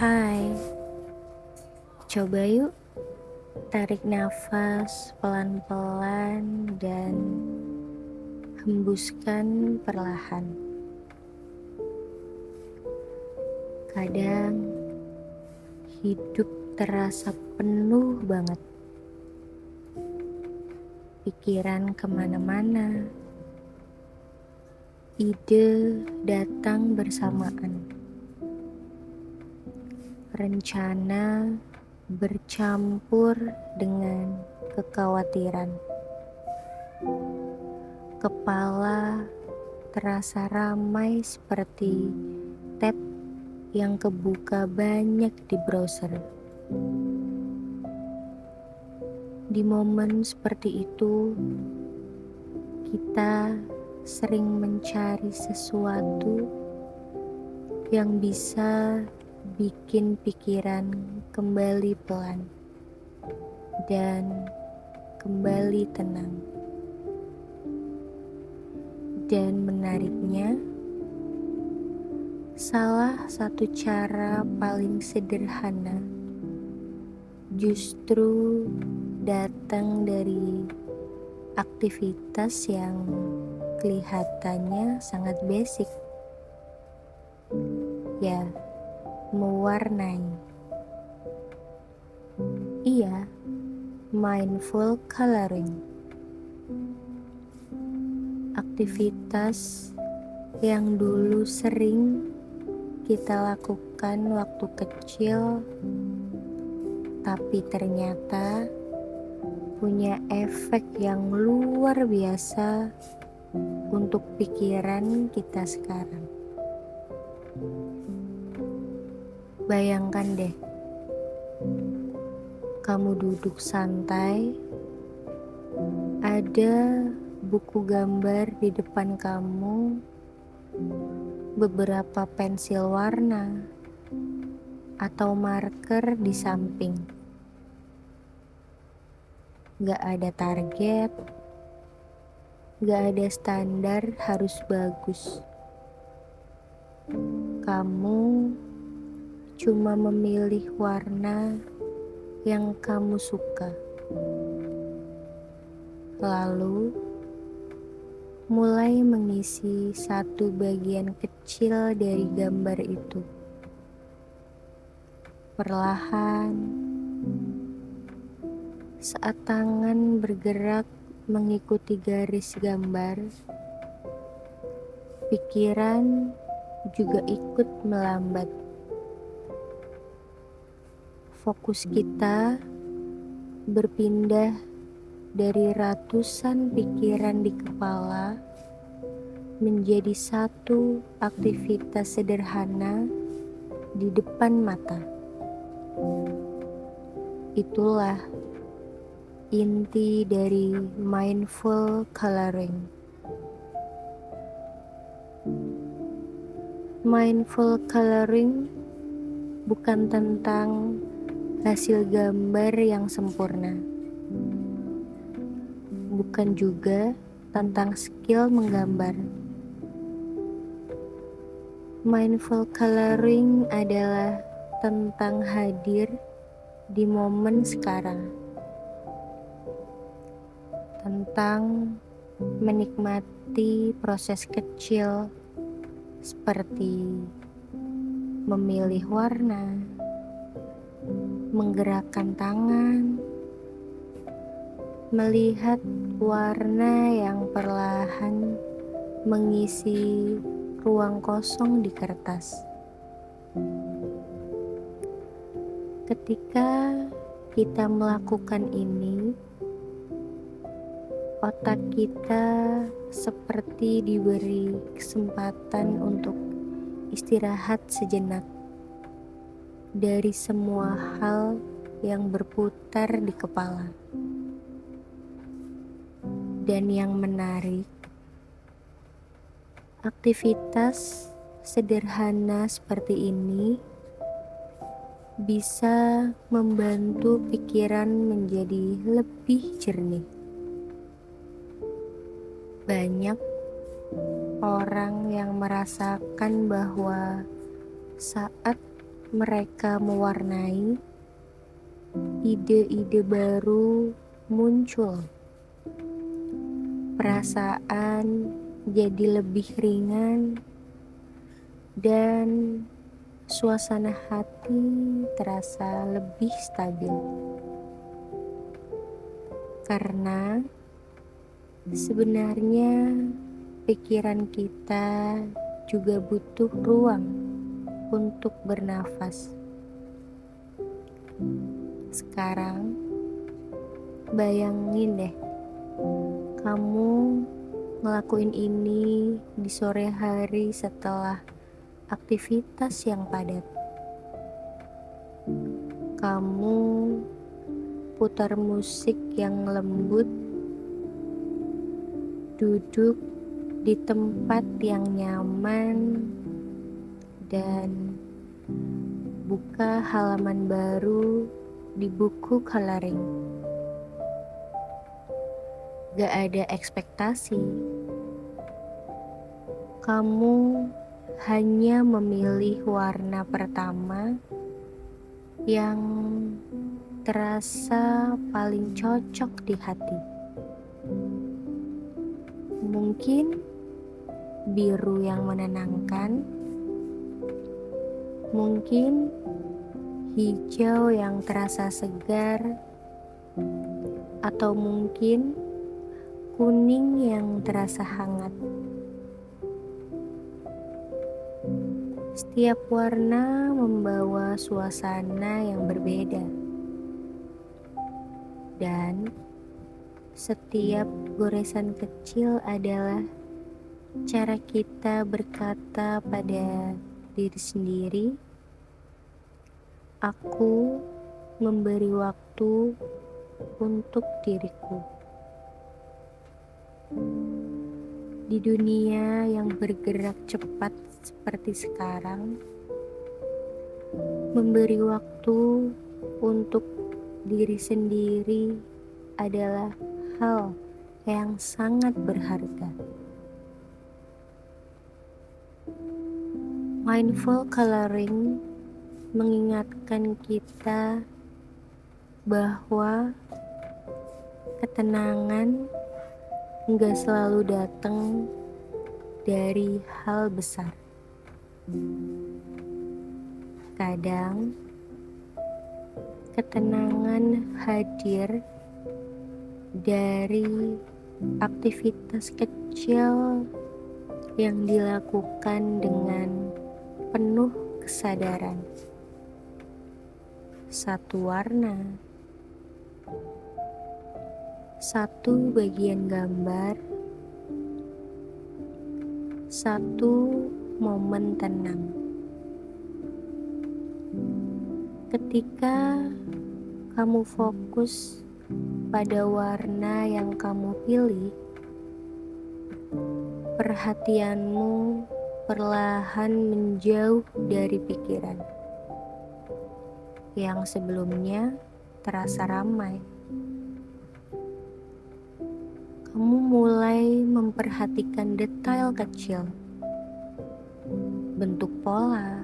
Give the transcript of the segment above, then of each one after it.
Hai, coba yuk tarik nafas pelan-pelan dan hembuskan perlahan. Kadang hidup terasa penuh banget. Pikiran kemana-mana, ide datang bersamaan. Rencana bercampur dengan kekhawatiran. Kepala terasa ramai seperti tab yang kebuka banyak di browser. Di momen seperti itu, kita sering mencari sesuatu yang bisa bikin pikiran kembali pelan dan kembali tenang. Dan menariknya, salah satu cara paling sederhana justru datang dari aktivitas yang kelihatannya sangat basic. Ya, mewarnai. Iya, mindful coloring. Aktivitas yang dulu sering kita lakukan waktu kecil, tapi ternyata punya efek yang luar biasa untuk pikiran kita sekarang. Bayangkan deh, kamu duduk santai, ada buku gambar di depan kamu, beberapa pensil warna, atau marker di samping. Gak ada target, gak ada standar harus bagus. Kamu cuma memilih warna yang kamu suka. Lalu mulai mengisi satu bagian kecil dari gambar itu. Perlahan, saat tangan bergerak mengikuti garis gambar, pikiran juga ikut melambat. Fokus kita berpindah dari ratusan pikiran di kepala menjadi satu aktivitas sederhana di depan mata. Itulah inti dari mindful coloring. Mindful coloring bukan tentang hasil gambar yang sempurna, bukan juga tentang skill menggambar. Mindful coloring adalah tentang hadir di momen sekarang, tentang menikmati proses kecil seperti memilih warna, menggerakkan tangan, melihat warna yang perlahan mengisi ruang kosong di kertas. Ketika kita melakukan ini, otak kita seperti diberi kesempatan untuk istirahat sejenak dari semua hal yang berputar di kepala. Dan yang menarik, aktivitas sederhana seperti ini bisa membantu pikiran menjadi lebih jernih. Banyak orang yang merasakan bahwa saat mereka mewarnai, ide-ide baru muncul. Perasaan jadi lebih ringan dan suasana hati terasa lebih stabil. Karena sebenarnya pikiran kita juga butuh ruang untuk bernafas. Sekarang, bayangin deh, kamu ngelakuin ini di sore hari setelah aktivitas yang padat. Kamu putar musik yang lembut, duduk di tempat yang nyaman, dan buka halaman baru di buku coloring. Gak ada ekspektasi. Kamu hanya memilih warna pertama yang terasa paling cocok di hati. Mungkin biru yang menenangkan, mungkin hijau yang terasa segar, atau mungkin kuning yang terasa hangat. Setiap warna membawa suasana yang berbeda, dan setiap goresan kecil adalah cara kita berkata pada diri sendiri, aku memberi waktu untuk diriku. Di dunia yang bergerak cepat seperti sekarang, memberi waktu untuk diri sendiri adalah hal yang sangat berharga. Mindful coloring mengingatkan kita bahwa ketenangan enggak selalu datang dari hal besar. Kadang ketenangan hadir dari aktivitas kecil yang dilakukan dengan penuh kesadaran. Satu warna, satu bagian gambar, satu momen tenang. Ketika kamu fokus pada warna yang kamu pilih, perhatianmu perlahan menjauh dari pikiran yang sebelumnya terasa ramai. Kamu mulai memperhatikan detail kecil, bentuk pola,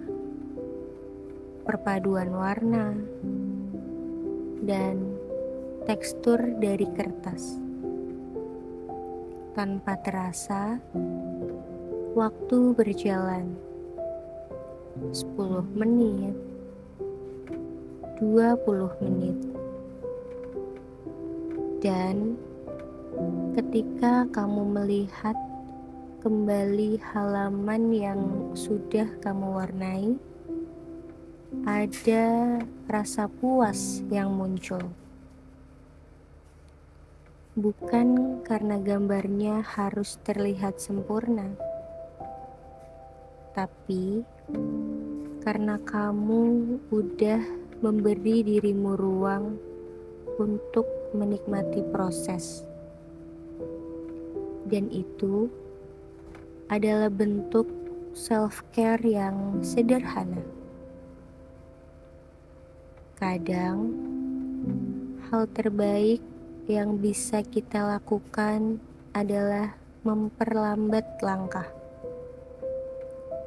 perpaduan warna, dan tekstur dari kertas. Tanpa terasa, waktu berjalan. 10 menit, 20 menit. Dan ketika kamu melihat kembali halaman yang sudah kamu warnai, ada rasa puas yang muncul. Bukan karena gambarnya harus terlihat sempurna, tapi karena kamu udah memberi dirimu ruang untuk menikmati proses. Dan itu adalah bentuk self-care yang sederhana. Kadang, hal terbaik yang bisa kita lakukan adalah memperlambat langkah,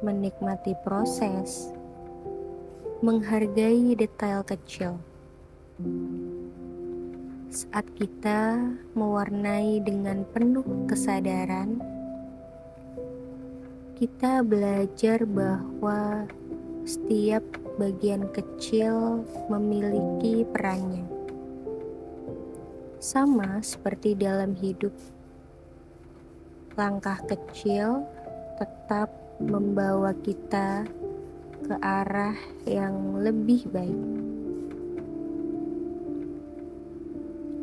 menikmati proses, Menghargai detail kecil. Saat kita mewarnai dengan penuh kesadaran, kita belajar bahwa setiap bagian kecil memiliki perannya. Sama seperti dalam hidup, langkah kecil tetap membawa kita ke arah yang lebih baik.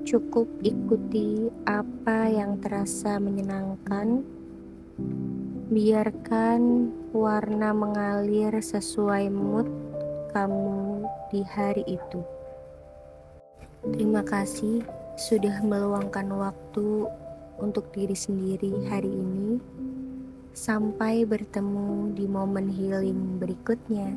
Cukup ikuti apa yang terasa menyenangkan, biarkan warna mengalir sesuai mood kamu di hari itu. Terima kasih sudah meluangkan waktu untuk diri sendiri hari ini. Sampai bertemu di momen healing berikutnya.